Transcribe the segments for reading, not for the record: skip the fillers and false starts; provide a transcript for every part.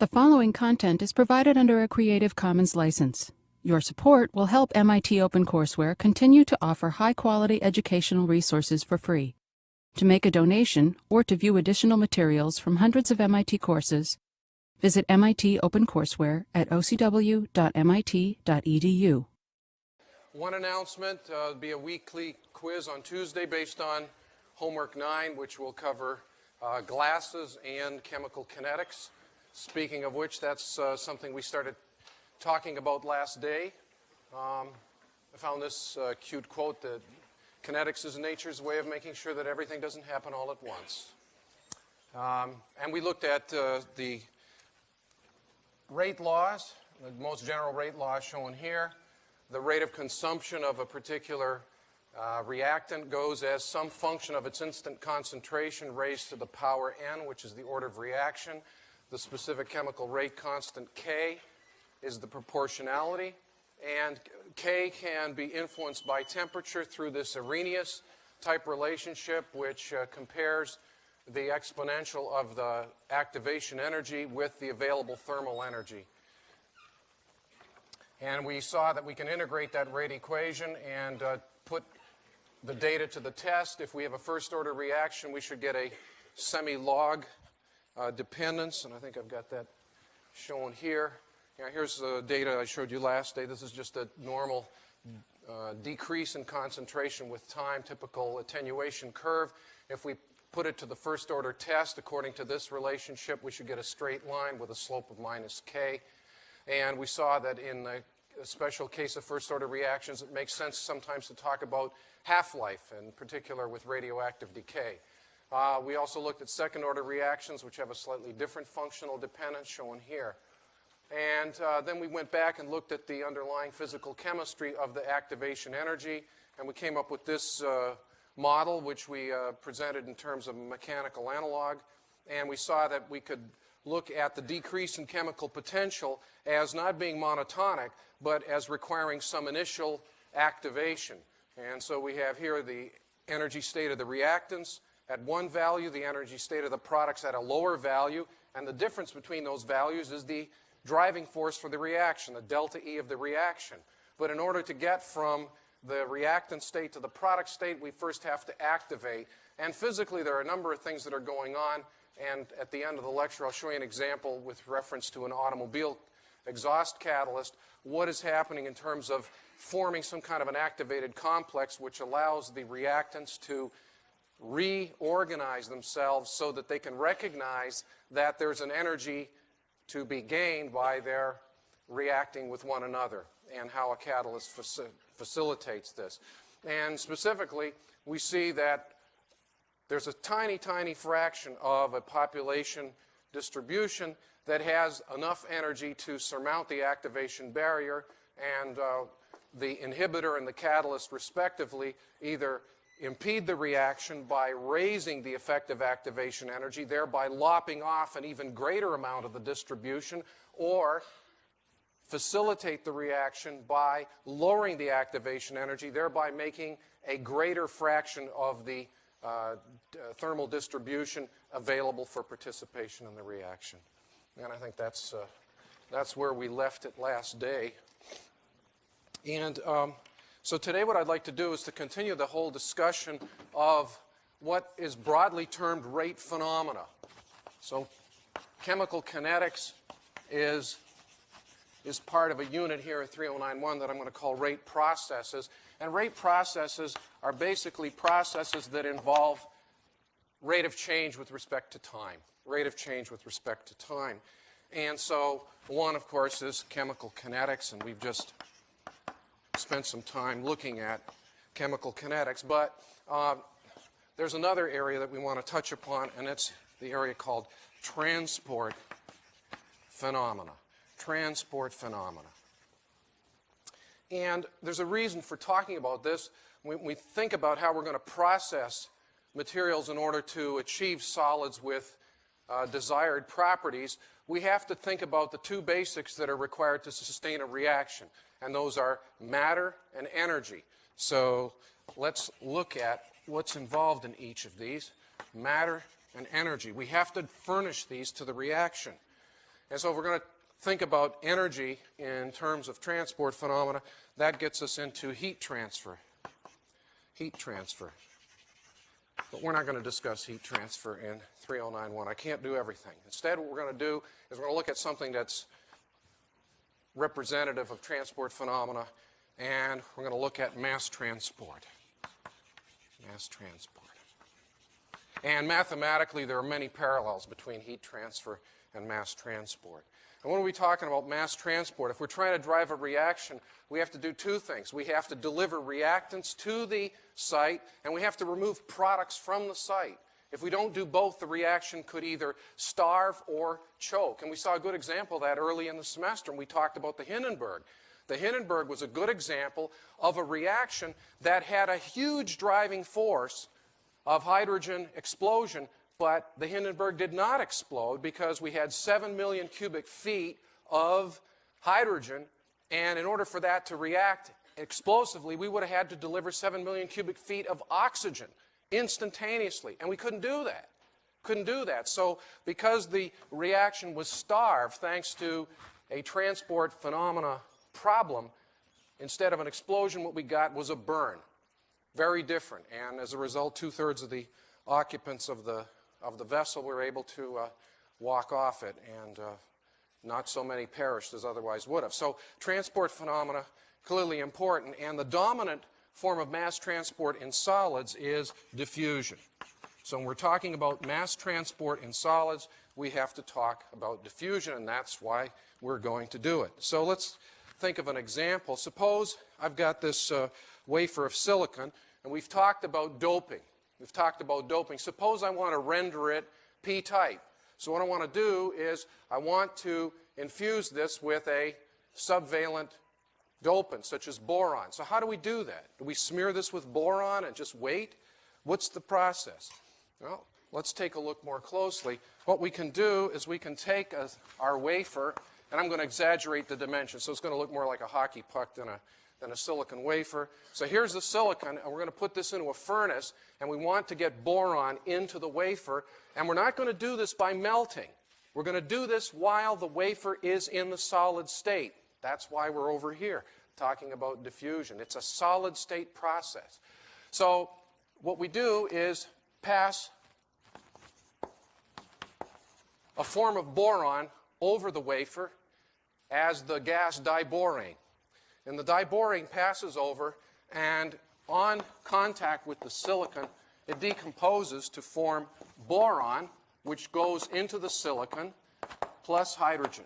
The following content is provided under a Creative Commons license. Your support will help MIT OpenCourseware continue to offer high-quality educational resources for free. To make a donation or to view additional materials from hundreds of MIT courses, visit MIT OpenCourseware at ocw.mit.edu. One announcement, there'll be a weekly quiz on Tuesday based on Homework 9, which will cover glasses and chemical kinetics. Speaking of which, that's something we started talking about last day. I found this cute quote that kinetics is nature's way of making sure that everything doesn't happen all at once. And we looked at the rate laws, the most general rate law shown here. The rate of consumption of a particular reactant goes as some function of its instant concentration raised to the power n, which is the order of reaction. The specific chemical rate constant K is the proportionality, and K can be influenced by temperature through this Arrhenius type relationship, which compares the exponential of the activation energy with the available thermal energy. And we saw that we can integrate that rate equation and put the data to the test. If we have a first order reaction, we should get a semi-log dependence, and I think I've got that shown here. Here's the data I showed you last day. This is just a normal decrease in concentration with time, typical attenuation curve. If we put it to the first order test, according to this relationship, we should get a straight line with a slope of minus k. And we saw that in the special case of first order reactions, it makes sense sometimes to talk about half-life, in particular with radioactive decay. We also looked at second order reactions, which have a slightly different functional dependence shown here. And then we went back and looked at the underlying physical chemistry of the activation energy, and we came up with this model, which we presented in terms of a mechanical analog. And we saw that we could look at the decrease in chemical potential as not being monotonic, but as requiring some initial activation. And so we have here the energy state of the reactants at one value, the energy state of the products at a lower value, and the difference between those values is the driving force for the reaction, the delta E of the reaction. But in order to get from the reactant state to the product state, we first have to activate. And physically, there are a number of things that are going on. And at the end of the lecture, I'll show you an example with reference to an automobile exhaust catalyst, what is happening in terms of forming some kind of an activated complex which allows the reactants to reorganize themselves so that they can recognize that there's an energy to be gained by their reacting with one another, and how a catalyst facilitates this. And specifically, we see that there's a tiny, tiny fraction of a population distribution that has enough energy to surmount the activation barrier, and the inhibitor and the catalyst respectively either impede the reaction by raising the effective activation energy, thereby lopping off an even greater amount of the distribution, or facilitate the reaction by lowering the activation energy, thereby making a greater fraction of the thermal distribution available for participation in the reaction. And I think that's where we left it last day. And so today what I'd like to do is to continue the whole discussion of what is broadly termed rate phenomena. So chemical kinetics is part of a unit here at 3091 that I'm going to call rate processes. And rate processes are basically processes that involve rate of change with respect to time. Rate of change with respect to time. And so one, of course, is chemical kinetics, and we've just spent some time looking at chemical kinetics. But there's another area that we want to touch upon, and it's the area called transport phenomena. Transport phenomena. And there's a reason for talking about this. When we think about how we're going to process materials in order to achieve solids with desired properties, we have to think about the two basics that are required to sustain a reaction, and those are matter and energy. So let's look at what's involved in each of these, matter and energy. We have to furnish these to the reaction. And so if we're going to think about energy in terms of transport phenomena, that gets us into heat transfer. Heat transfer. But we're not going to discuss heat transfer in 3091. I can't do everything. Instead, what we're going to do is we're going to look at something that's representative of transport phenomena, and we're going to look at mass transport. Mass transport. And mathematically, there are many parallels between heat transfer and mass transport. And when are we talking about mass transport? If we're trying to drive a reaction, we have to do two things. We have to deliver reactants to the site, and we have to remove products from the site. If we don't do both, the reaction could either starve or choke. And we saw a good example of that early in the semester, and we talked about the Hindenburg. The Hindenburg was a good example of a reaction that had a huge driving force of hydrogen explosion, but the Hindenburg did not explode because we had 7 million cubic feet of hydrogen, and in order for that to react explosively, we would have had to deliver 7 million cubic feet of oxygen instantaneously, and we couldn't do that. Couldn't do that. So because the reaction was starved thanks to a transport phenomena problem, instead of an explosion, what we got was a burn. Very different, and as a result, 2/3 of the occupants of the vessel were able to walk off it, and not so many perished as otherwise would have. So transport phenomena, clearly important, and the dominant form of mass transport in solids is diffusion. So when we're talking about mass transport in solids, we have to talk about diffusion, and that's why we're going to do it. So let's think of an example. Suppose I've got this wafer of silicon, and we've talked about doping. We've talked about doping. Suppose I want to render it p-type. So what I want to do is I want to infuse this with a subvalent dopant, such as boron. So how do we do that? Do we smear this with boron and just wait? What's the process? Well, let's take a look more closely. What we can do is we can take our wafer, and I'm going to exaggerate the dimensions, so it's going to look more like a hockey puck than a silicon wafer. So here's the silicon, and we're going to put this into a furnace, and we want to get boron into the wafer, and we're not going to do this by melting. We're going to do this while the wafer is in the solid state. That's why we're over here talking about diffusion. It's a solid state process. So what we do is pass a form of boron over the wafer as the gas diborane. And the diborane passes over, and on contact with the silicon, it decomposes to form boron, which goes into the silicon, plus hydrogen.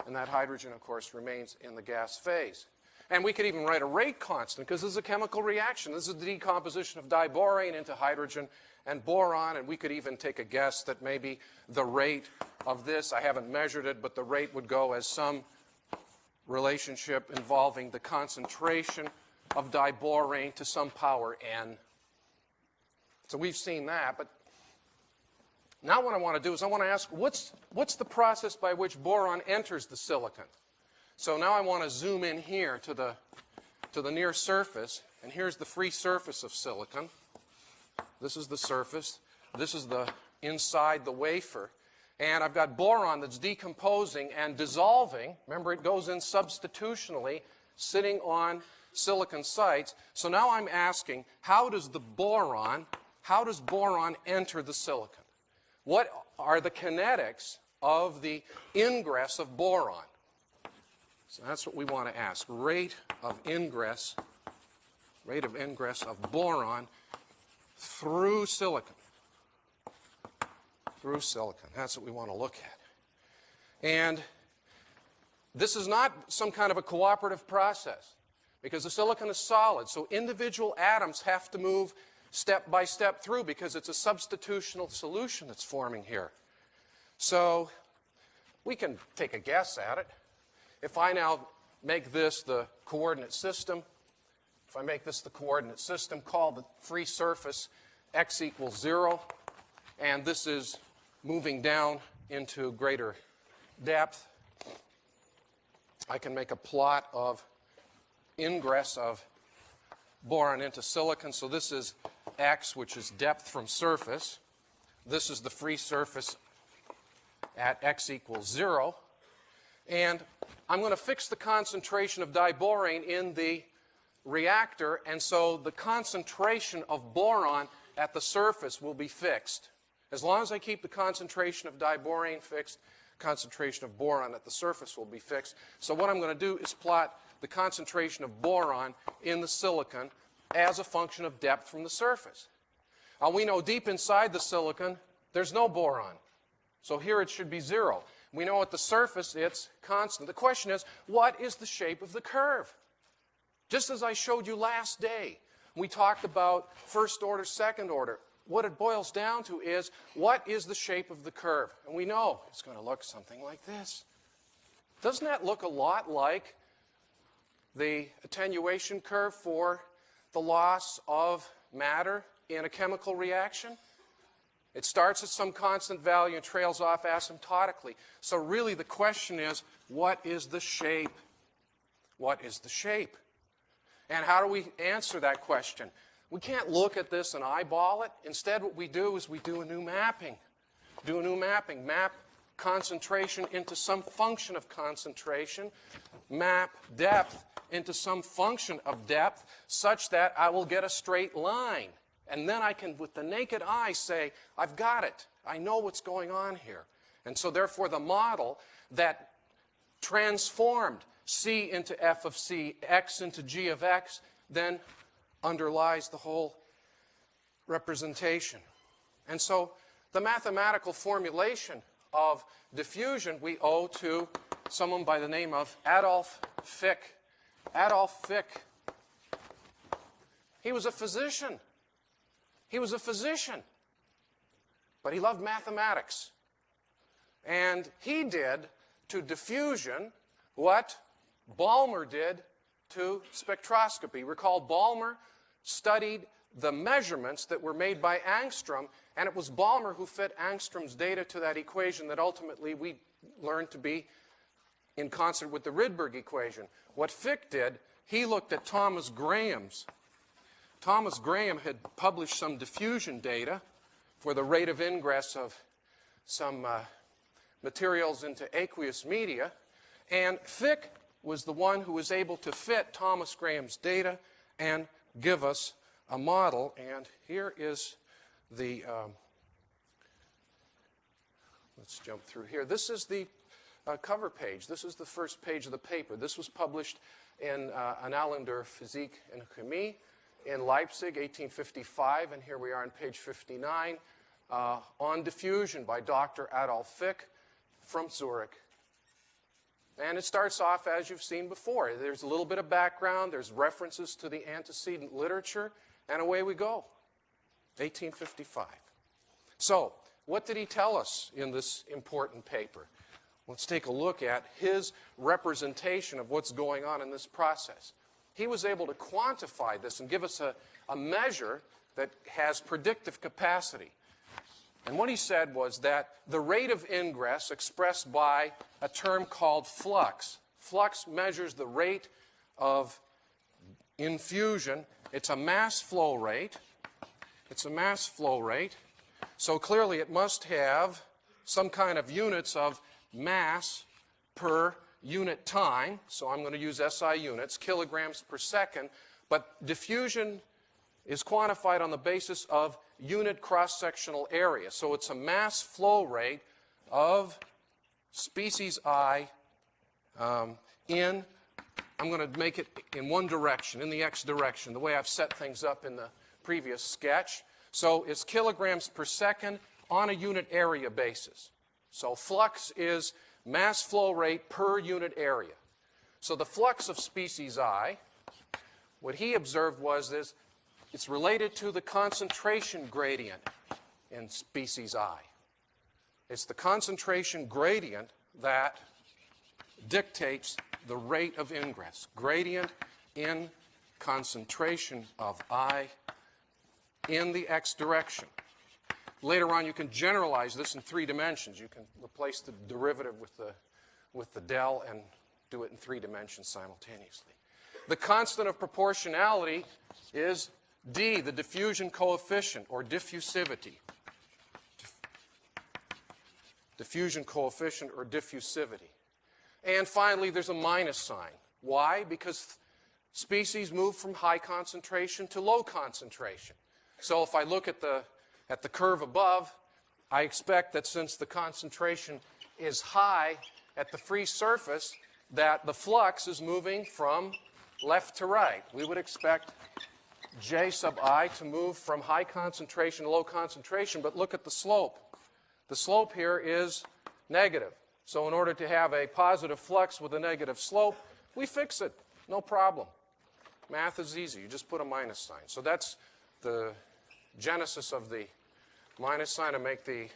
And that hydrogen, of course, remains in the gas phase. And we could even write a rate constant, because this is a chemical reaction. This is the decomposition of diborane into hydrogen and boron, and we could even take a guess that maybe the rate of this, I haven't measured it, but the rate would go as some relationship involving the concentration of diborane to some power n. So we've seen that, but now what I want to do is I want to ask, what's the process by which boron enters the silicon? So now I want to zoom in here to the near surface, and here's the free surface of silicon. This is the surface. This is the inside the wafer. And I've got boron that's decomposing and dissolving. Remember, it goes in substitutionally, sitting on silicon sites. So now I'm asking, how does boron enter the silicon? What are the kinetics of the ingress of boron? So that's what we want to ask. Rate of ingress of boron through silicon. Through silicon. That's what we want to look at. And this is not some kind of a cooperative process, because the silicon is solid, so individual atoms have to move step by step through, because it's a substitutional solution that's forming here. So we can take a guess at it. If I now make this the coordinate system, call the free surface x equals 0, and this is moving down into greater depth, I can make a plot of ingress of boron into silicon. So this is x, which is depth from surface. This is the free surface at x equals 0. And I'm going to fix the concentration of diborane in the reactor, and so the concentration of boron at the surface will be fixed. As long as I keep the concentration of diborane fixed, concentration of boron at the surface will be fixed. So what I'm going to do is plot the concentration of boron in the silicon as a function of depth from the surface. Now we know deep inside the silicon there's no boron. So here it should be 0. We know at the surface it's constant. The question is, what is the shape of the curve? Just as I showed you last day, we talked about first order, second order. What it boils down to is, what is the shape of the curve? And we know it's going to look something like this. Doesn't that look a lot like the attenuation curve for the loss of matter in a chemical reaction? It starts at some constant value and trails off asymptotically. So really the question is, what is the shape? What is the shape? And how do we answer that question? We can't look at this and eyeball it. Instead, what we do is we do a new mapping. Map concentration into some function of concentration. Map depth into some function of depth such that I will get a straight line. And then I can, with the naked eye, say, I've got it. I know what's going on here. And so therefore the model that transformed C into f of c, x into g of x, then underlies the whole representation. And so the mathematical formulation of diffusion we owe to someone by the name of Adolf Fick. Adolf Fick. He was a physician. He was a physician. But he loved mathematics. And he did to diffusion what Balmer did to spectroscopy. Recall, Balmer studied the measurements that were made by Angstrom, and it was Balmer who fit Angstrom's data to that equation that ultimately we learned to be in concert with the Rydberg equation. What Fick did, he looked at Thomas Graham's. Thomas Graham had published some diffusion data for the rate of ingress of some materials into aqueous media, and Fick was the one who was able to fit Thomas Graham's data and give us a model. And here is the, let's jump through here. This is the cover page. This is the first page of the paper. This was published in Annalen der Physik und Chemie in Leipzig, 1855. And here we are on page 59 on diffusion by Dr. Adolf Fick from Zurich. And it starts off as you've seen before. There's a little bit of background. There's references to the antecedent literature. And away we go. 1855. So, what did he tell us in this important paper? Let's take a look at his representation of what's going on in this process. He was able to quantify this and give us a measure that has predictive capacity. And what he said was that the rate of ingress expressed by a term called flux. Flux measures the rate of infusion. It's a mass flow rate. It's a mass flow rate. So clearly it must have some kind of units of mass per unit time. So I'm going to use SI units, kilograms per second. But diffusion is quantified on the basis of unit cross-sectional area. So it's a mass flow rate of species I in, I'm going to make it in one direction, in the x direction, the way I've set things up in the previous sketch. So it's kilograms per second on a unit area basis. So flux is mass flow rate per unit area. So the flux of species I, what he observed was this, it's related to the concentration gradient in species I. It's the concentration gradient that dictates the rate of ingress. Gradient in concentration of I in the x direction. Later on, you can generalize this in 3 dimensions. You can replace the derivative with the del and do it in 3 dimensions simultaneously. The constant of proportionality is d, the diffusion coefficient, or diffusivity. diffusion coefficient, or diffusivity. And finally, there's a minus sign. Why? Because species move from high concentration to low concentration. So if I look at the curve above, I expect that since the concentration is high at the free surface, that the flux is moving from left to right. We would expect J sub I to move from high concentration to low concentration, but look at the slope. The slope here is negative. So in order to have a positive flux with a negative slope, we fix it. No problem. Math is easy. You just put a minus sign. So that's the genesis of the minus sign to make the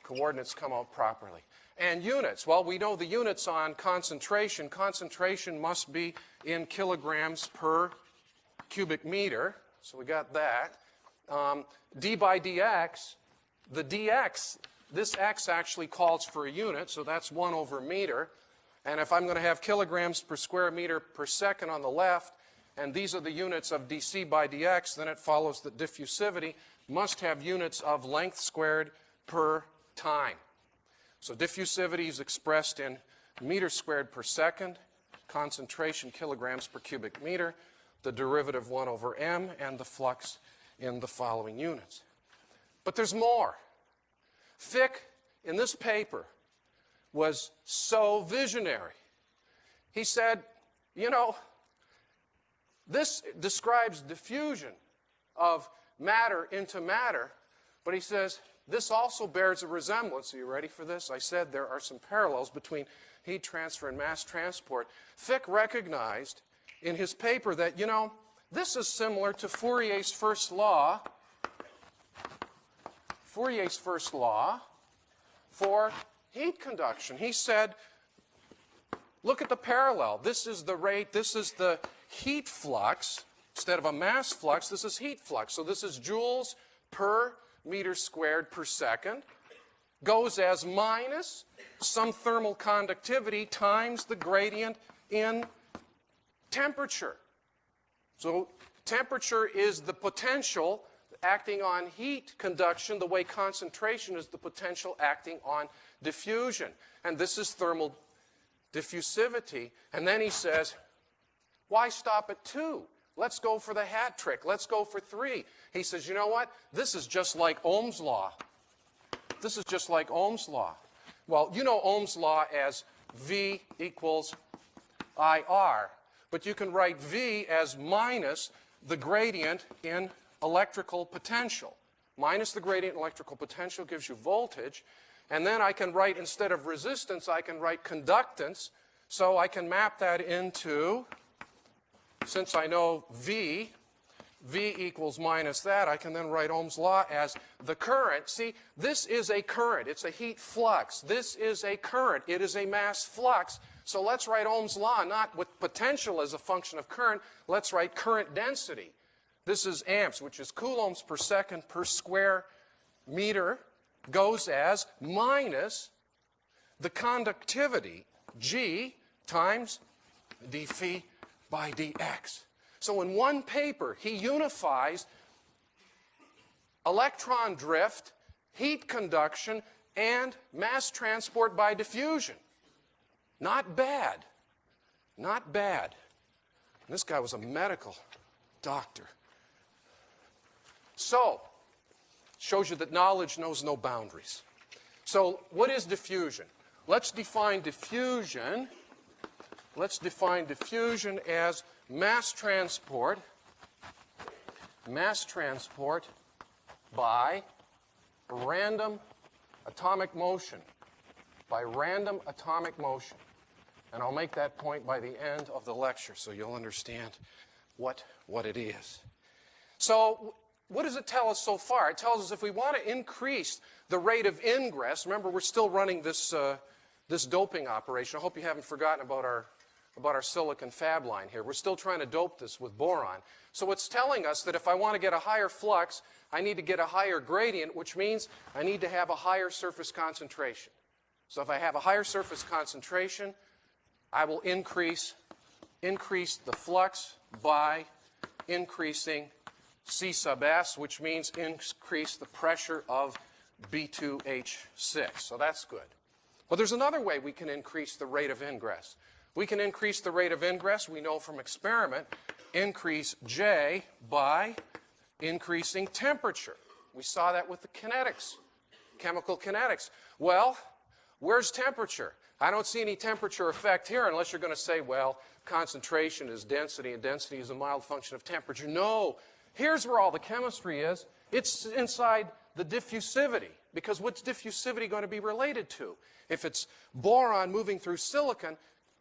coordinates come out properly. And units. Well, we know the units on concentration. Concentration must be in kilograms per cubic meter. So we got that. D by dx, the dx, this x actually calls for a unit, so that's 1 over meter. And if I'm going to have kilograms per square meter per second on the left, and these are the units of dc by dx, then it follows that diffusivity must have units of length squared per time. So diffusivity is expressed in meters squared per second, concentration kilograms per cubic meter, the derivative 1 over m, and the flux in the following units. But there's more. Fick, in this paper, was so visionary. He said, you know, this describes diffusion of matter into matter, but he says, this also bears a resemblance. Are you ready for this? I said there are some parallels between heat transfer and mass transport. Fick recognized in his paper that, you know, this is similar to Fourier's first law. Fourier's first law for heat conduction. He said, look at the parallel. This is the rate, this is the heat flux. Instead of a mass flux, this is heat flux. So this is joules per meter squared per second. Goes as minus some thermal conductivity times the gradient in temperature. So temperature is the potential acting on heat conduction the way concentration is the potential acting on diffusion. And this is thermal diffusivity. And then he says, why stop at 2? Let's go for the hat trick. Let's go for 3. He says, you know what? This is just like Ohm's law. This is just like Ohm's law. Well, you know Ohm's law as V equals IR. But you can write V as minus the gradient in electrical potential. Minus the gradient in electrical potential gives you voltage. And then I can write, instead of resistance, I can write conductance. So I can map that into, since I know V equals minus that, I can then write Ohm's law as the current. See, this is a current. It's a heat flux. This is a current. It is a mass flux. So let's write Ohm's law, not with potential as a function of current. Let's write current density. This is amps, which is coulombs per second per square meter, goes as minus the conductivity, G, times d phi by dx. So in one paper, he unifies electron drift, heat conduction, and mass transport by diffusion. Not bad. Not bad. And this guy was a medical doctor. So, shows you that knowledge knows no boundaries. So, what is diffusion? Let's define diffusion. Let's define diffusion as mass transport by random atomic motion. By random atomic motion. And I'll make that point by the end of the lecture so you'll understand what it is. So, what does it tell us so far? It tells us if we want to increase the rate of ingress, remember we're still running this doping operation. I hope you haven't forgotten about our silicon fab line here. We're still trying to dope this with boron. So it's telling us that if I want to get a higher flux, I need to get a higher gradient, which means I need to have a higher surface concentration. So if I have a higher surface concentration, I will increase the flux by increasing C sub S, which means increase the pressure of B2H6. So that's good. But there's another way we can increase the rate of ingress. We can increase the rate of ingress, we know from experiment, increase J by increasing temperature. We saw that with the kinetics, chemical kinetics. Well, where's temperature? I don't see any temperature effect here unless you're going to say, well, concentration is density and density is a mild function of temperature. No, here's where all the chemistry is. It's inside the diffusivity, because what's diffusivity going to be related to? If it's boron moving through silicon,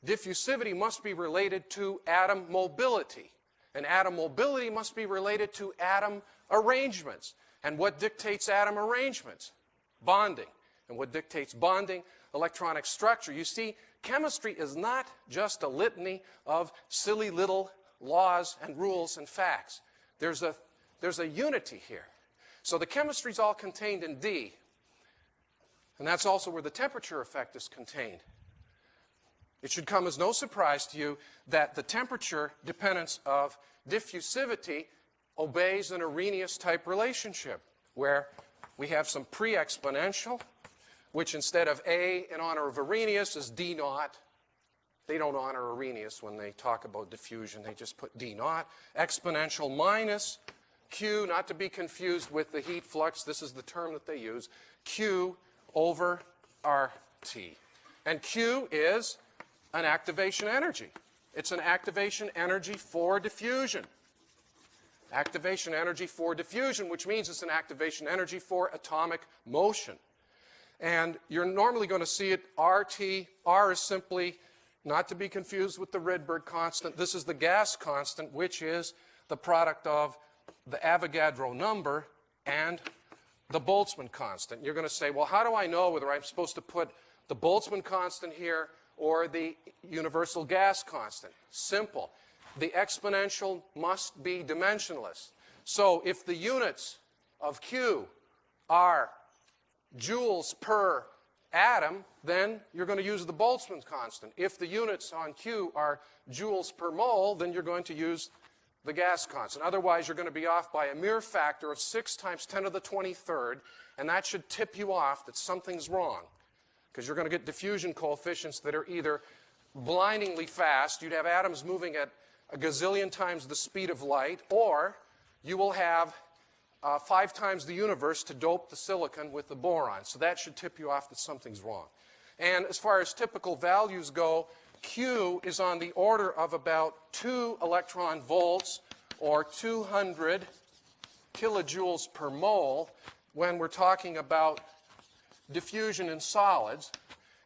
diffusivity must be related to atom mobility. And atom mobility must be related to atom arrangements. And what dictates atom arrangements? Bonding. And what dictates bonding? Electronic structure. You see, chemistry is not just a litany of silly little laws and rules and facts. There's a unity here. So the chemistry is all contained in D. And that's also where the temperature effect is contained. It should come as no surprise to you that the temperature dependence of diffusivity obeys an Arrhenius type relationship, where we have some pre-exponential, which instead of A in honor of Arrhenius is D naught. They don't honor Arrhenius when they talk about diffusion. They just put D naught. Exponential minus Q, not to be confused with the heat flux. This is the term that they use. Q over RT. And Q is an activation energy. It's an activation energy for diffusion. Activation energy for diffusion, which means it's an activation energy for atomic motion. And you're normally going to see it RT. R is simply, not to be confused with the Rydberg constant. This is the gas constant, which is the product of the Avogadro number and the Boltzmann constant. You're going to say, well, how do I know whether I'm supposed to put the Boltzmann constant here or the universal gas constant? Simple. The exponential must be dimensionless. So if the units of Q are joules per atom, then you're going to use the Boltzmann constant. If the units on Q are joules per mole, then you're going to use the gas constant. Otherwise, you're going to be off by a mere factor of 6 times 10 to the 23rd, and that should tip you off that something's wrong, because you're going to get diffusion coefficients that are either blindingly fast, you'd have atoms moving at a gazillion times the speed of light, or you will have 5 times the universe to dope the silicon with the boron. So that should tip you off that something's wrong. And as far as typical values go, Q is on the order of about 2 electron volts, or 200 kilojoules per mole, when we're talking about diffusion in solids.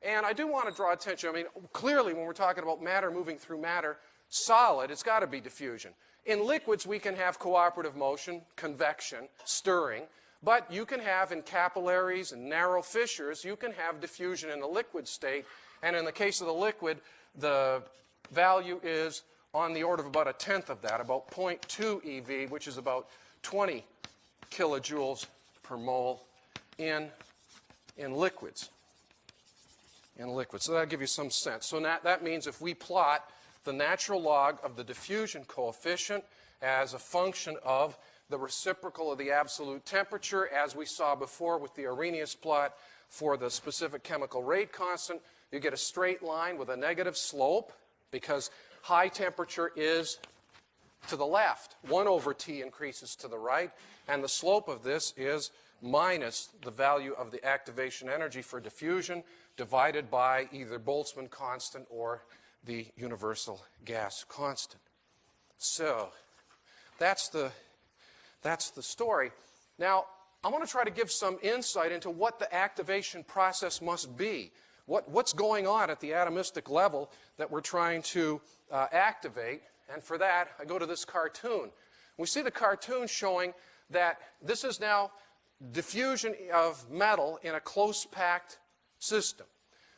And I do want to draw attention, I mean, clearly when we're talking about matter moving through matter, solid, it's got to be diffusion. In liquids, we can have cooperative motion, convection, stirring, but you can have in capillaries and narrow fissures, you can have diffusion in the liquid state. And in the case of the liquid, the value is on the order of about 1/10 of that, about 0.2 eV, which is about 20 kilojoules per mole in liquids. So that'll give you some sense. So that means if we plot the natural log of the diffusion coefficient as a function of the reciprocal of the absolute temperature, as we saw before with the Arrhenius plot for the specific chemical rate constant, you get a straight line with a negative slope, because high temperature is to the left. 1 over T increases to the right, and the slope of this is minus the value of the activation energy for diffusion divided by either Boltzmann constant or the universal gas constant. So that's the story. Now, I want to try to give some insight into what the activation process must be. What's going on at the atomistic level that we're trying to activate. And for that, I go to this cartoon. We see the cartoon showing that this is now diffusion of metal in a close-packed system.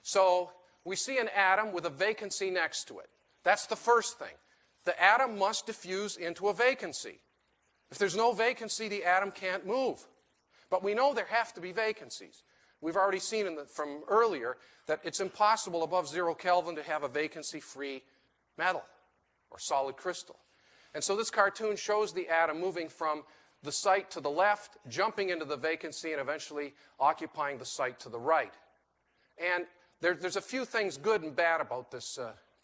So we see an atom with a vacancy next to it. That's the first thing. The atom must diffuse into a vacancy. If there's no vacancy, the atom can't move. But we know there have to be vacancies. We've already seen from earlier that it's impossible above 0 Kelvin to have a vacancy-free metal or solid crystal. And so this cartoon shows the atom moving from the site to the left, jumping into the vacancy, and eventually occupying the site to the right. And there's a few things good and bad about this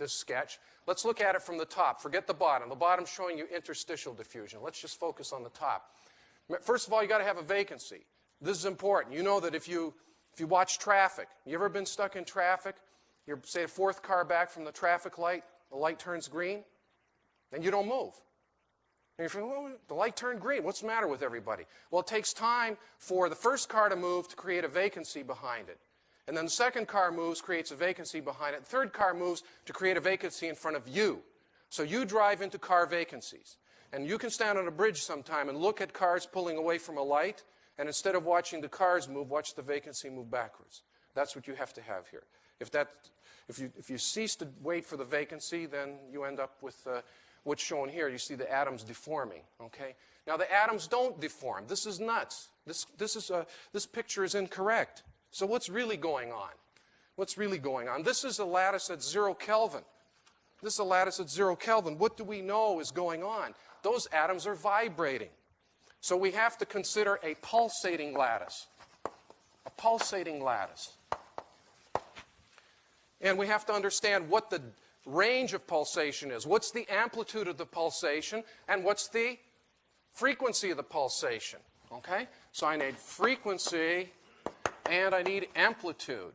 sketch. Let's look at it from the top. Forget the bottom. The bottom's showing you interstitial diffusion. Let's just focus on the top. First of all, you got to have a vacancy. This is important. You know that if you watch traffic, you ever been stuck in traffic? You're, say, a fourth car back from the traffic light, the light turns green, and you don't move. And you're thinking, well, the light turned green. What's the matter with everybody? Well, it takes time for the first car to move to create a vacancy behind it. And then the second car moves, creates a vacancy behind it. The third car moves to create a vacancy in front of you. So you drive into car vacancies. And you can stand on a bridge sometime and look at cars pulling away from a light, and instead of watching the cars move, watch the vacancy move backwards. That's what you have to have here. If you cease to wait for the vacancy, then you end up with what's shown here. You see the atoms deforming. Okay? Now the atoms don't deform. This is nuts. This picture is incorrect. So what's really going on? What's really going on? This is a lattice at 0 Kelvin. This is a lattice at 0 Kelvin. What do we know is going on? Those atoms are vibrating. So we have to consider a pulsating lattice. A pulsating lattice. And we have to understand what the range of pulsation is. What's the amplitude of the pulsation? And what's the frequency of the pulsation? Okay? So I need frequency and I need amplitude.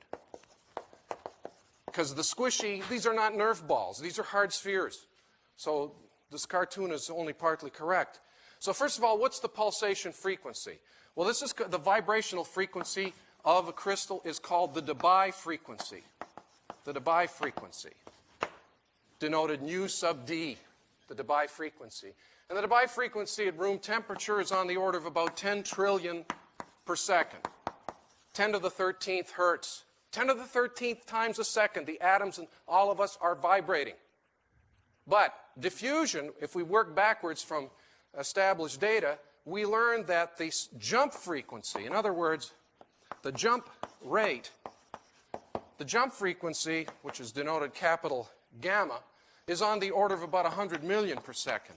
Because the squishy, these are not Nerf balls. These are hard spheres. So this cartoon is only partly correct. So first of all, what's the pulsation frequency? Well, this is the vibrational frequency of a crystal is called the Debye frequency. The Debye frequency, denoted nu sub d, the Debye frequency. And the Debye frequency at room temperature is on the order of about 10 trillion per second. 10 to the 13th hertz. 10 to the 13th times a second, the atoms in all of us are vibrating. But diffusion, if we work backwards from established data, we learn that the jump frequency, in other words, the jump rate, the jump frequency, which is denoted capital gamma, is on the order of about 100 million per second.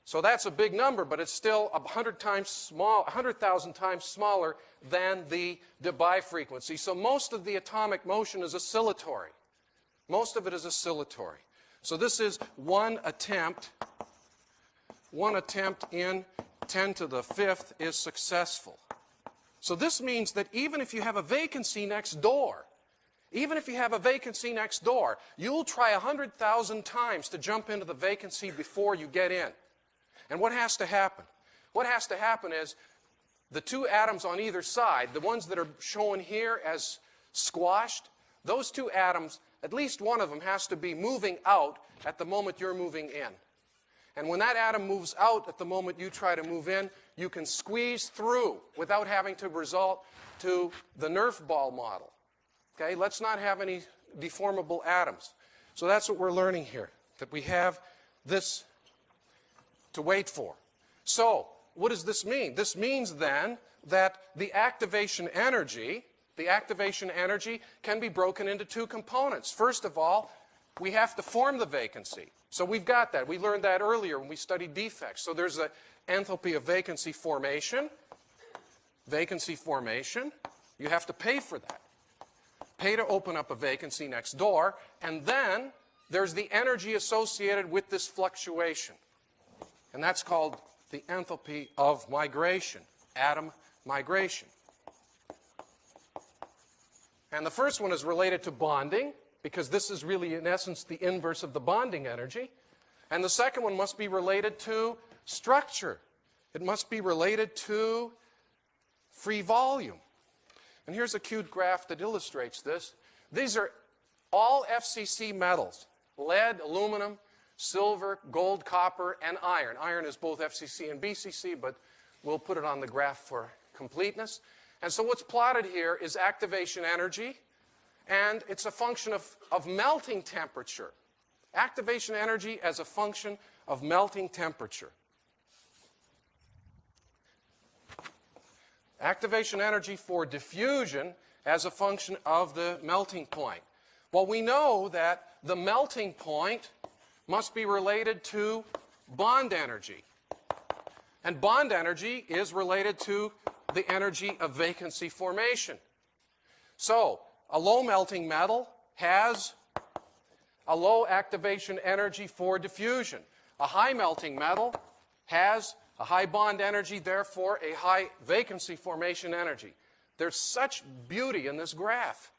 So that's a big number, but it's still 100,000 times smaller than the Debye frequency. So most of the atomic motion is oscillatory. Most of it is oscillatory. So this is one attempt in 10 to the 5th is successful. So this means that even if you have a vacancy next door, you'll try 100,000 times to jump into the vacancy before you get in. And what has to happen? What has to happen is the two atoms on either side, the ones that are shown here as squashed, those two atoms, at least one of them has to be moving out at the moment you're moving in. And when that atom moves out at the moment you try to move in, you can squeeze through without having to resort to the Nerf ball model. Okay, let's not have any deformable atoms. So that's what we're learning here, that we have this to wait for. So what does this mean? This means then that the activation energy can be broken into two components. First of all, we have to form the vacancy. So we've got that. We learned that earlier when we studied defects. So there's an enthalpy of vacancy formation. Vacancy formation. You have to pay for that. Pay to open up a vacancy next door. And then there's the energy associated with this fluctuation. And that's called the enthalpy of migration, atom migration. And the first one is related to bonding, because this is really, in essence, the inverse of the bonding energy. And the second one must be related to structure. It must be related to free volume. And here's a cute graph that illustrates this. These are all FCC metals: lead, aluminum, silver, gold, copper, and iron. Iron is both FCC and BCC, but we'll put it on the graph for completeness. And so what's plotted here is activation energy, and it's a function of melting temperature. Activation energy as a function of melting temperature. Activation energy for diffusion as a function of the melting point. Well, we know that the melting point must be related to bond energy. And bond energy is related to the energy of vacancy formation. So a low melting metal has a low activation energy for diffusion. A high melting metal has a high bond energy, therefore a high vacancy formation energy. There's such beauty in this graph.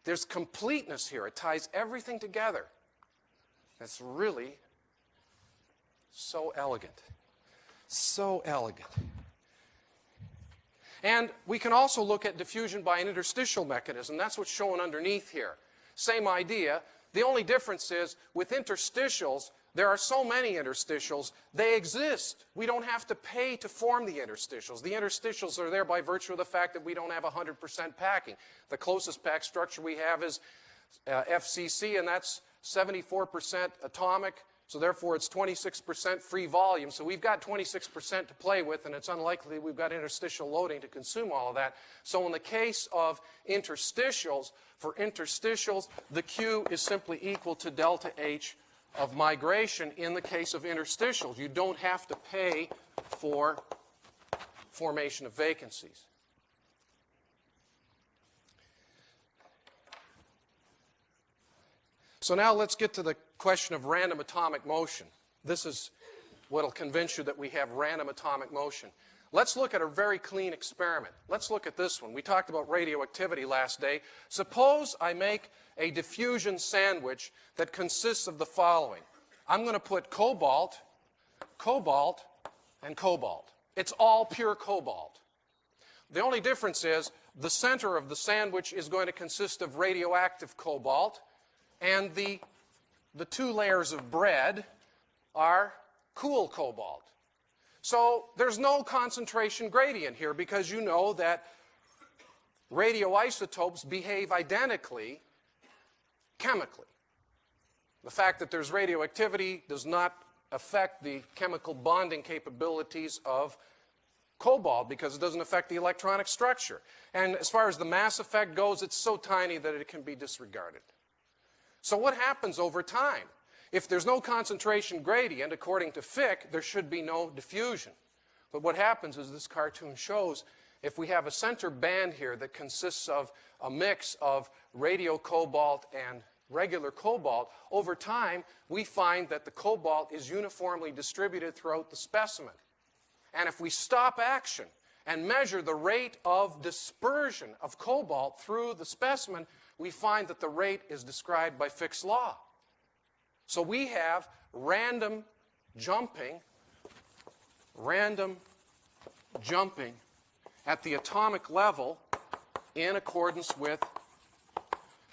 There's completeness here. It ties everything together. It's really so elegant. So elegant. And we can also look at diffusion by an interstitial mechanism. That's what's shown underneath here. Same idea. The only difference is with interstitials, there are so many interstitials, they exist. We don't have to pay to form the interstitials. The interstitials are there by virtue of the fact that we don't have 100% packing. The closest packed structure we have is FCC, and that's 74% atomic, so therefore it's 26% free volume. So we've got 26% to play with, and it's unlikely we've got interstitial loading to consume all of that. So in the case of interstitials, for interstitials, the Q is simply equal to delta H of migration. In the case of interstitials, you don't have to pay for formation of vacancies. So now let's get to the question of random atomic motion. This is what will convince you that we have random atomic motion. Let's look at a very clean experiment. Let's look at this one. We talked about radioactivity last day. Suppose I make a diffusion sandwich that consists of the following. I'm going to put cobalt, cobalt, and cobalt. It's all pure cobalt. The only difference is the center of the sandwich is going to consist of radioactive cobalt, and the two layers of bread are cool cobalt. So there's no concentration gradient here because you know that radioisotopes behave identically chemically. The fact that there's radioactivity does not affect the chemical bonding capabilities of cobalt because it doesn't affect the electronic structure. And as far as the mass effect goes, it's so tiny that it can be disregarded. So what happens over time? If there's no concentration gradient, according to Fick, there should be no diffusion. But what happens is this cartoon shows, if we have a center band here that consists of a mix of radiocobalt and regular cobalt, over time we find that the cobalt is uniformly distributed throughout the specimen. And if we stop action and measure the rate of dispersion of cobalt through the specimen, we find that the rate is described by Fick's law. So we have random jumping at the atomic level in accordance with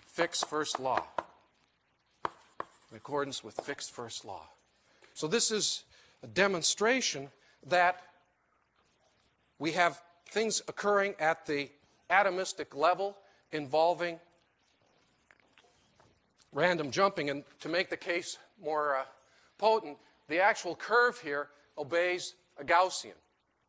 Fick's first law. In accordance with Fick's first law. So this is a demonstration that we have things occurring at the atomistic level involving random jumping. And to make the case more potent, the actual curve here obeys a Gaussian,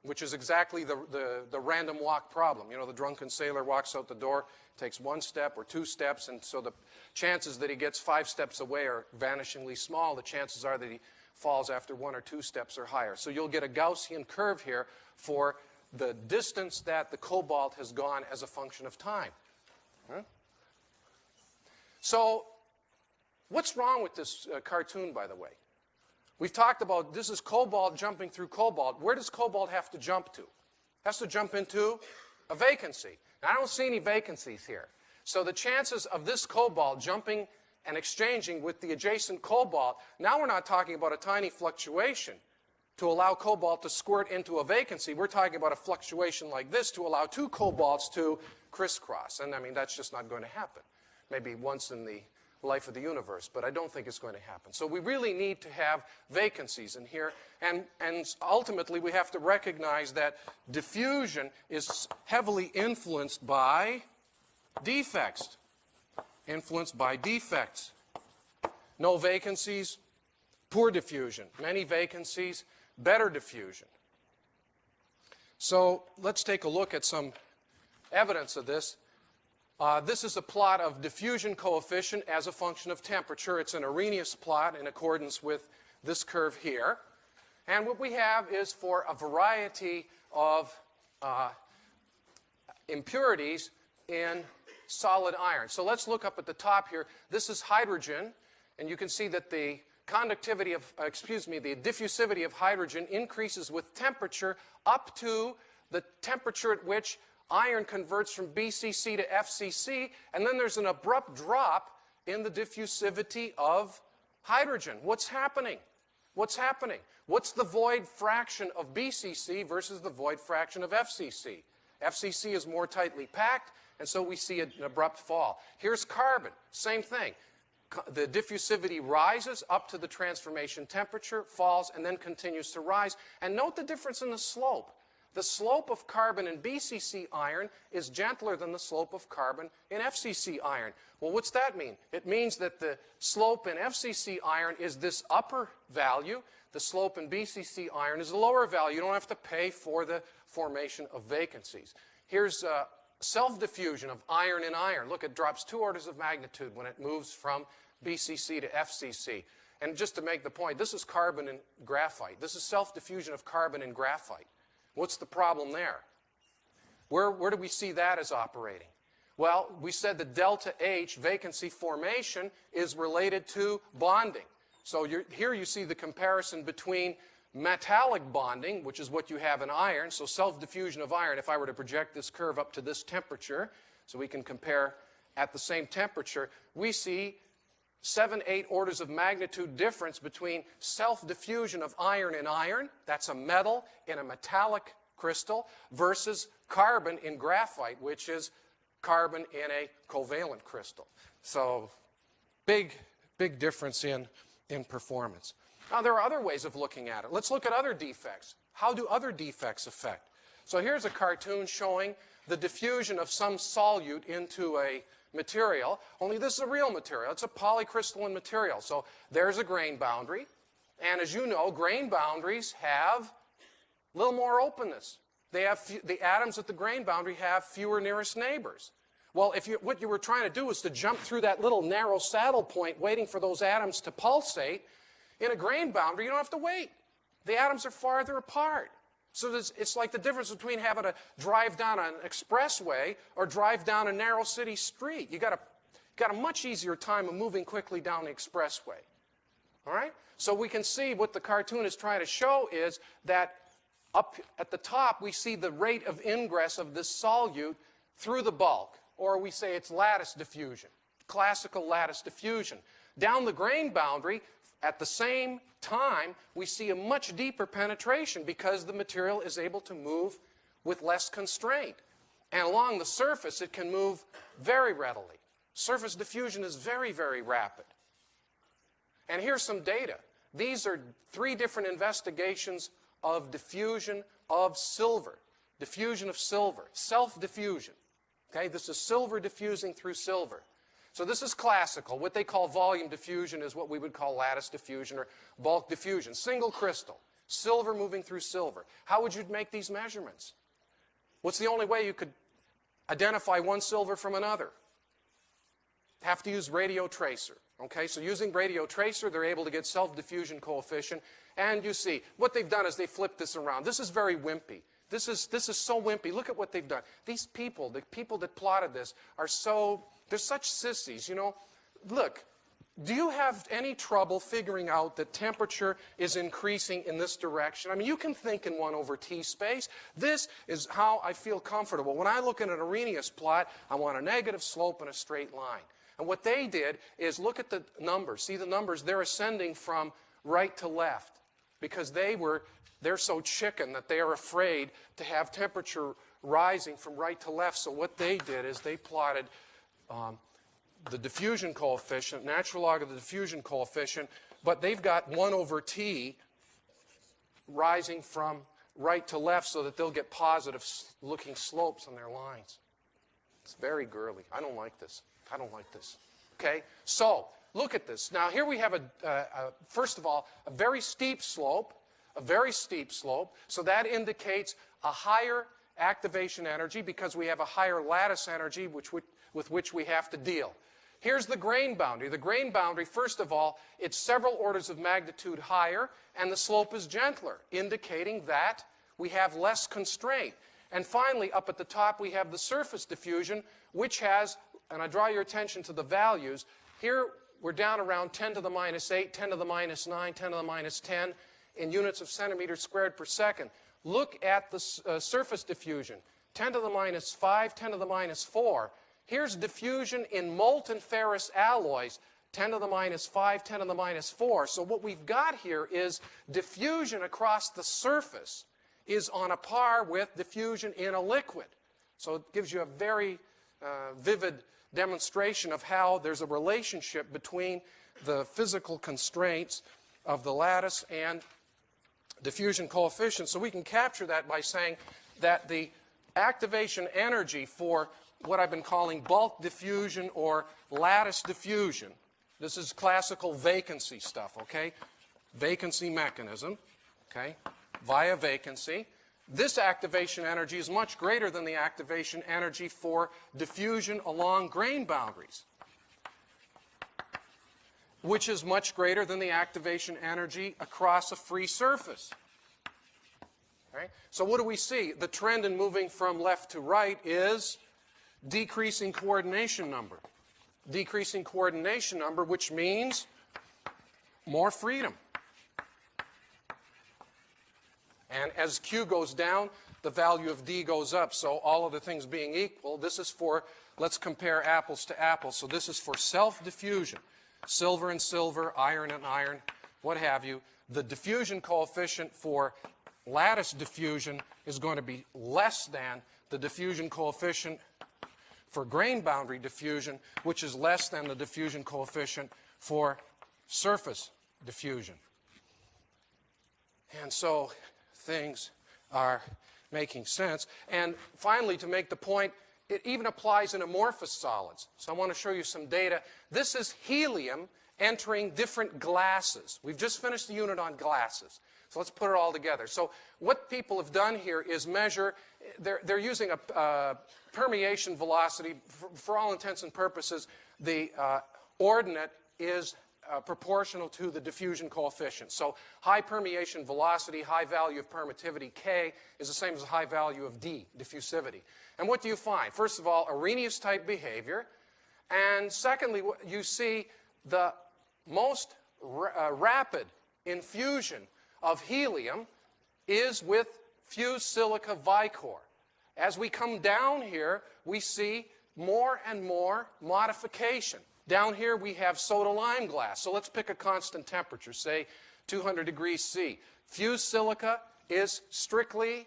which is exactly the random walk problem. You know, the drunken sailor walks out the door, takes one step or two steps, and so the chances that he gets 5 steps away are vanishingly small. The chances are that he falls after 1 or 2 steps are higher. So you'll get a Gaussian curve here for the distance that the cobalt has gone as a function of time. Huh? So what's wrong with this cartoon, by the way? We've talked about this is cobalt jumping through cobalt. Where does cobalt have to jump to? It has to jump into a vacancy. Now, I don't see any vacancies here. So the chances of this cobalt jumping and exchanging with the adjacent cobalt, now we're not talking about a tiny fluctuation to allow cobalt to squirt into a vacancy. We're talking about a fluctuation like this to allow 2 cobalts to crisscross. And I mean, that's just not going to happen. Maybe once in the life of the universe, but I don't think it's going to happen. So we really need to have vacancies in here, and ultimately we have to recognize that diffusion is heavily influenced by defects. Influenced by defects. No vacancies, poor diffusion. Many vacancies, better diffusion. So let's take a look at some evidence of this. This is a plot of diffusion coefficient as a function of temperature. It's an Arrhenius plot in accordance with this curve here. And what we have is for a variety of impurities in solid iron. So let's look up at the top here. This is hydrogen, and you can see that the conductivity of, the diffusivity of hydrogen increases with temperature up to the temperature at which iron converts from BCC to FCC, and then there's an abrupt drop in the diffusivity of hydrogen. What's happening? What's happening? What's the void fraction of BCC versus the void fraction of FCC? FCC is more tightly packed, and so we see an abrupt fall. Here's carbon, same thing. The diffusivity rises up to the transformation temperature, falls, and then continues to rise. And note the difference in the slope. The slope of carbon in BCC iron is gentler than the slope of carbon in FCC iron. Well, what's that mean? It means that the slope in FCC iron is this upper value. The slope in BCC iron is the lower value. You don't have to pay for the formation of vacancies. Here's self-diffusion of iron in iron. Look, it drops 2 orders of magnitude when it moves from BCC to FCC. And just to make the point, this is carbon and graphite. This is self-diffusion of carbon in graphite. What's the problem there? Where do we see that as operating? Well, we said that delta H, vacancy formation, is related to bonding. So here you see the comparison between metallic bonding, which is what you have in iron, so self-diffusion of iron. If I were to project this curve up to this temperature, so we can compare at the same temperature, we see 7, 8 orders of magnitude difference between self-diffusion of iron in iron, that's a metal in a metallic crystal, versus carbon in graphite, which is carbon in a covalent crystal. So big difference in performance. Now, there are other ways of looking at it. Let's look at other defects. How do other defects affect? So here's a cartoon showing the diffusion of some solute into a material, only this is a real material. It's a polycrystalline material. So there's a grain boundary. And as you know, grain boundaries have a little more openness. They have the atoms at the grain boundary have fewer nearest neighbors. Well, what you were trying to do was to jump through that little narrow saddle point waiting for those atoms to pulsate. In a grain boundary, you don't have to wait. The atoms are farther apart. So it's like the difference between having to drive down an expressway or drive down a narrow city street. You got a much easier time of moving quickly down the expressway. All right? So we can see what the cartoon is trying to show is that up at the top, we see the rate of ingress of this solute through the bulk, or we say it's lattice diffusion, classical lattice diffusion. Down the grain boundary, at the same time, we see a much deeper penetration because the material is able to move with less constraint. And along the surface, it can move very readily. Surface diffusion is very, very rapid. And here's some data. These are 3 different investigations of diffusion of silver. Diffusion of silver. Self-diffusion. Okay, this is silver diffusing through silver. So this is classical. What they call volume diffusion is what we would call lattice diffusion or bulk diffusion. Single crystal. Silver moving through silver. How would you make these measurements? What's the only way you could identify one silver from another? Have to use radio tracer. Okay, so using radio tracer, they're able to get self-diffusion coefficient. And you see, what they've done is they flipped this around. This is very wimpy. This is so wimpy. Look at what they've done. These people, the people that plotted this, they're such sissies, you know. Look, do you have any trouble figuring out that temperature is increasing in this direction? I mean, you can think in 1/T space. This is how I feel comfortable. When I look at an Arrhenius plot, I want a negative slope and a straight line. And what they did is look at the numbers. See the numbers? They're ascending from right to left because they're so chicken that they are afraid to have temperature rising from right to left. So what they did is they plotted the diffusion coefficient, natural log of the diffusion coefficient, but they've got 1/T rising from right to left so that they'll get positive looking slopes on their lines. It's very girly. I don't like this. I don't like this. Okay? So, look at this. Now, here we have, first of all, a very steep slope, so that indicates a higher activation energy because we have a higher lattice energy with which we have to deal. Here's the grain boundary. The grain boundary, first of all, it's several orders of magnitude higher, and the slope is gentler, indicating that we have less constraint. And finally, up at the top, we have the surface diffusion, which has, and I draw your attention to the values. Here, we're down around 10 to the minus 8, 10 to the minus 9, 10 to the minus 10 in units of centimeters squared per second. Look at the surface diffusion, 10 to the minus 5, 10 to the minus 4. Here's diffusion in molten ferrous alloys, 10 to the minus 5, 10 to the minus 4. So what we've got here is diffusion across the surface is on a par with diffusion in a liquid. So it gives you a very vivid demonstration of how there's a relationship between the physical constraints of the lattice and diffusion coefficient. So we can capture that by saying that the activation energy for what I've been calling bulk diffusion or lattice diffusion, this is classical vacancy stuff, okay? Vacancy mechanism, okay, via vacancy. This activation energy is much greater than the activation energy for diffusion along grain boundaries, which is much greater than the activation energy across a free surface. Okay? So what do we see? The trend in moving from left to right is decreasing coordination number. Decreasing coordination number, which means more freedom. And as Q goes down, the value of D goes up. So all of the things being equal, this is for, let's compare apples to apples. So this is for self-diffusion. Silver and silver, iron and iron, what have you. The diffusion coefficient for lattice diffusion is going to be less than the diffusion coefficient for grain boundary diffusion, which is less than the diffusion coefficient for surface diffusion. And so things are making sense. And finally, to make the point, it even applies in amorphous solids. So I want to show you some data. This is helium entering different glasses. We've just finished the unit on glasses. So let's put it all together. So what people have done here is measure, they're using a permeation velocity. For all intents and purposes, the ordinate is proportional to the diffusion coefficient. So high permeation velocity, high value of permittivity, K, is the same as the high value of D, diffusivity. And what do you find? First of all, Arrhenius-type behavior. And secondly, you see the most rapid infusion of helium is with fused silica Vicor. As we come down here, we see more and more modification. Down here we have soda lime glass. So let's pick a constant temperature, say 200 degrees C. Fused silica is strictly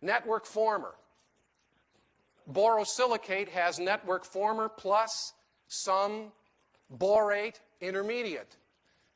network former. Borosilicate has network former plus some borate intermediate.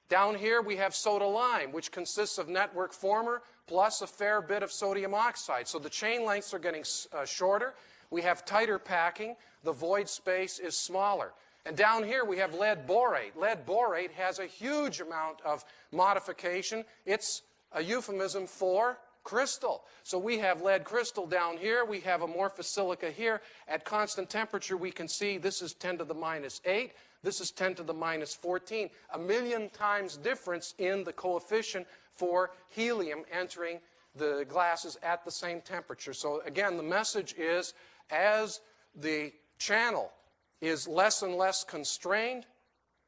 Down here we have soda lime, which consists of network former plus a fair bit of sodium oxide. So the chain lengths are getting shorter. We have tighter packing. The void space is smaller. And down here we have lead borate. Lead borate has a huge amount of modification. It's a euphemism for crystal. So we have lead crystal down here. We have amorphous silica here. At constant temperature, we can see this is 10 to the minus 8. This is 10 to the minus 14. A million times difference in the coefficient for helium entering the glasses at the same temperature. So again, the message is as the channel is less and less constrained,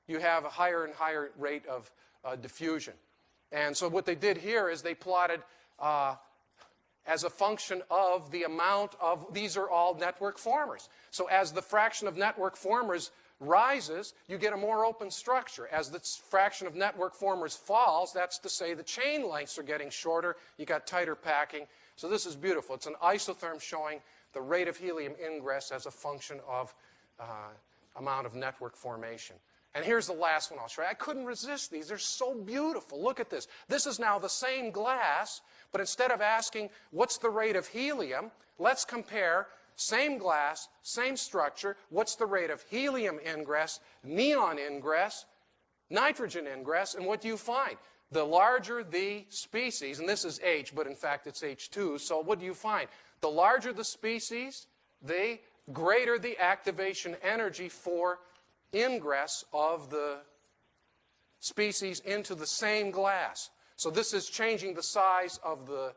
you have a higher and higher rate of diffusion. And so what they did here is they plotted as a function of the amount of, these are all network formers. So as the fraction of network formers rises, you get a more open structure. As the fraction of network formers falls, that's to say the chain lengths are getting shorter, you got tighter packing. So this is beautiful. It's an isotherm showing the rate of helium ingress as a function of amount of network formation. And here's the last one I'll show you. I couldn't resist these. They're so beautiful. Look at this. This is now the same glass, but instead of asking what's the rate of helium, let's compare same glass, same structure, what's the rate of helium ingress, neon ingress, nitrogen ingress, and what do you find? The larger the species, and this is H, but in fact it's H2, so what do you find? The larger the species, the greater the activation energy for ingress of the species into the same glass. So this is changing the size of the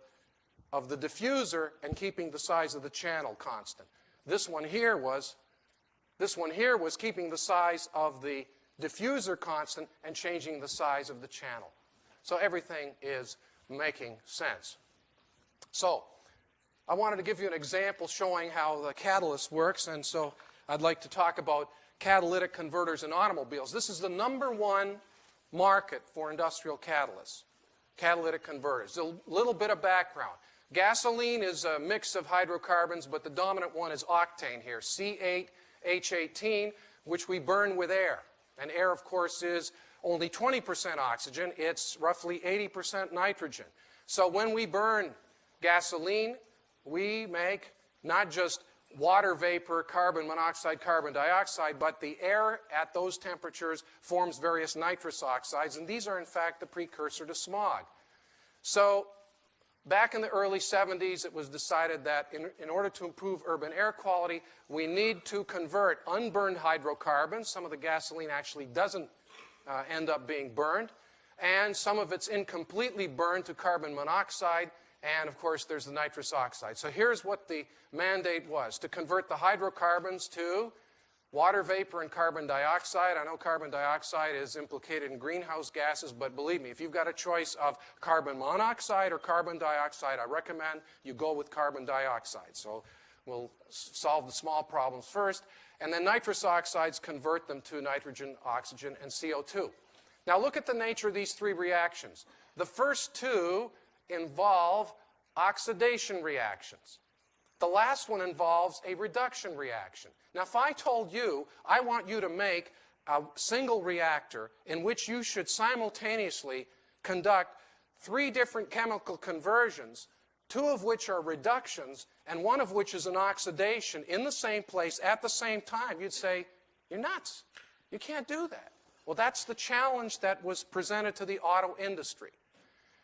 diffuser and keeping the size of the channel constant. This one here was keeping the size of the diffuser constant and changing the size of the channel. So everything is making sense. So I wanted to give you an example showing how the catalyst works, and so I'd like to talk about catalytic converters in automobiles. This is the #1 market for industrial catalysts, catalytic converters. A little bit of background. Gasoline is a mix of hydrocarbons, but the dominant one is octane here, C8H18, which we burn with air. And air, of course, is only 20% oxygen. It's roughly 80% nitrogen. So when we burn gasoline, we make not just water vapor, carbon monoxide, carbon dioxide, but the air at those temperatures forms various nitrous oxides, and these are, in fact, the precursor to smog. So back in the early 70s, it was decided that in order to improve urban air quality, we need to convert unburned hydrocarbons. Some of the gasoline actually doesn't end up being burned, and some of it's incompletely burned to carbon monoxide, and of course there's the nitrous oxide. So here's what the mandate was: to convert the hydrocarbons to water vapor and carbon dioxide. I know carbon dioxide is implicated in greenhouse gases, but believe me, if you've got a choice of carbon monoxide or carbon dioxide, I recommend you go with carbon dioxide. So we'll solve the small problems first, and then nitrous oxides convert them to nitrogen, oxygen, and CO2. Now look at the nature of these three reactions. The first two involve oxidation reactions. The last one involves a reduction reaction. Now, if I told you, I want you to make a single reactor in which you should simultaneously conduct 3 different chemical conversions, 2 of which are reductions, and 1 of which is an oxidation in the same place at the same time, you'd say, you're nuts. You can't do that. Well, that's the challenge that was presented to the auto industry.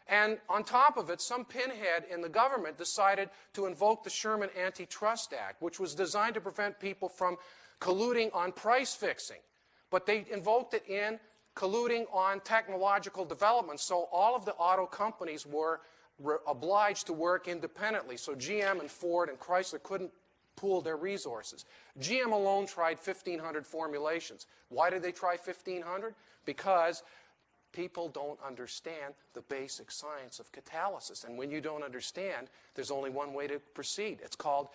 And on top of it, some pinhead in the government decided to invoke the Sherman Antitrust Act, which was designed to prevent people from colluding on price fixing. But they invoked it in colluding on technological development, so all of the auto companies were obliged to work independently. So GM and Ford and Chrysler couldn't pool their resources. GM alone tried 1,500 formulations. Why did they try 1,500? Because people don't understand the basic science of catalysis. And when you don't understand, there's only one way to proceed. It's called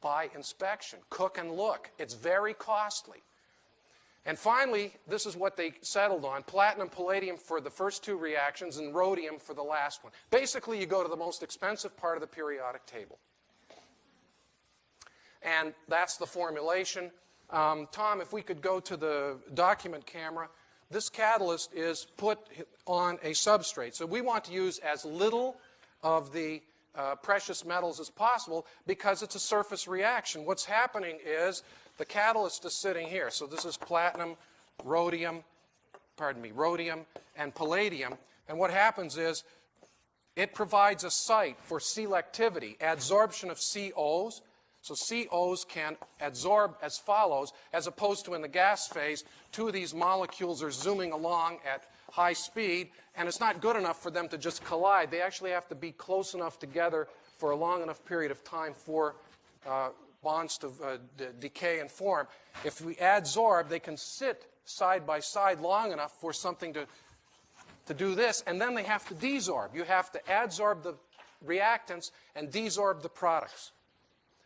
by inspection. Cook and look. It's very costly. And finally, this is what they settled on: platinum, palladium for the first 2 reactions, and rhodium for the last one. Basically, you go to the most expensive part of the periodic table. And that's the formulation. Tom, if we could go to the document camera. This catalyst is put on a substrate. So we want to use as little of the precious metals as possible because it's a surface reaction. What's happening is the catalyst is sitting here. So this is platinum, rhodium, and palladium. And what happens is it provides a site for selectivity, adsorption of COs. So COs can adsorb as follows, as opposed to in the gas phase, 2 of these molecules are zooming along at high speed, and it's not good enough for them to just collide. They actually have to be close enough together for a long enough period of time for bonds to decay and form. If we adsorb, they can sit side by side long enough for something to do this, and then they have to desorb. You have to adsorb the reactants and desorb the products.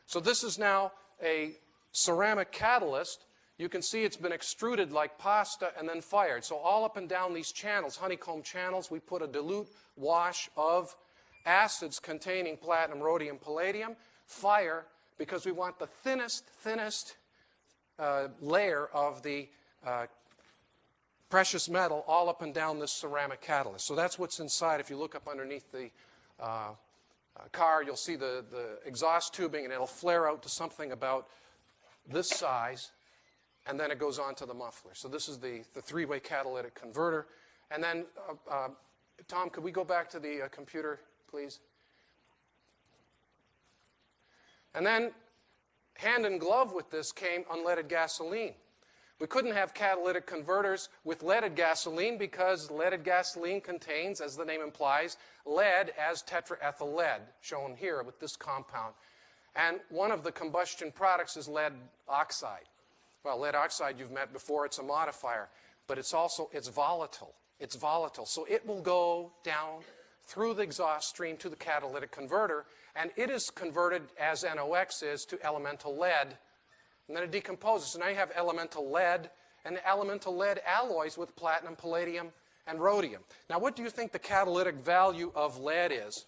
So this is now a ceramic catalyst. You can see it's been extruded like pasta and then fired. So all up and down these channels, honeycomb channels, we put a dilute wash of acids containing platinum, rhodium, palladium, fire, because we want the thinnest layer of the precious metal all up and down this ceramic catalyst. So that's what's inside. If you look up underneath the car, you'll see the exhaust tubing, and it'll flare out to something about this size, and then it goes on to the muffler. So this is the 3-way catalytic converter. And then, Tom, could we go back to the computer, please? And then, hand in glove with this came unleaded gasoline. We couldn't have catalytic converters with leaded gasoline because leaded gasoline contains, as the name implies, lead as tetraethyl lead, shown here with this compound. And one of the combustion products is lead oxide. Well, lead oxide you've met before, it's a modifier, but it's volatile. It's volatile, so it will go down through the exhaust stream to the catalytic converter, and it is converted, as NOx is, to elemental lead. And then it decomposes. So now you have elemental lead, and the elemental lead alloys with platinum, palladium, and rhodium. Now, what do you think the catalytic value of lead is?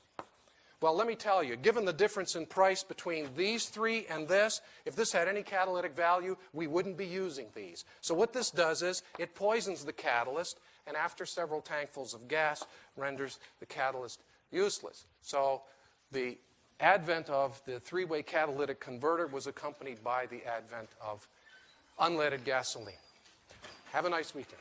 Well, let me tell you, given the difference in price between these three and this, if this had any catalytic value, we wouldn't be using these. So what this does is it poisons the catalyst, and after several tankfuls of gas, renders the catalyst useless. So the advent of the three-way catalytic converter was accompanied by the advent of unleaded gasoline. Have a nice weekend.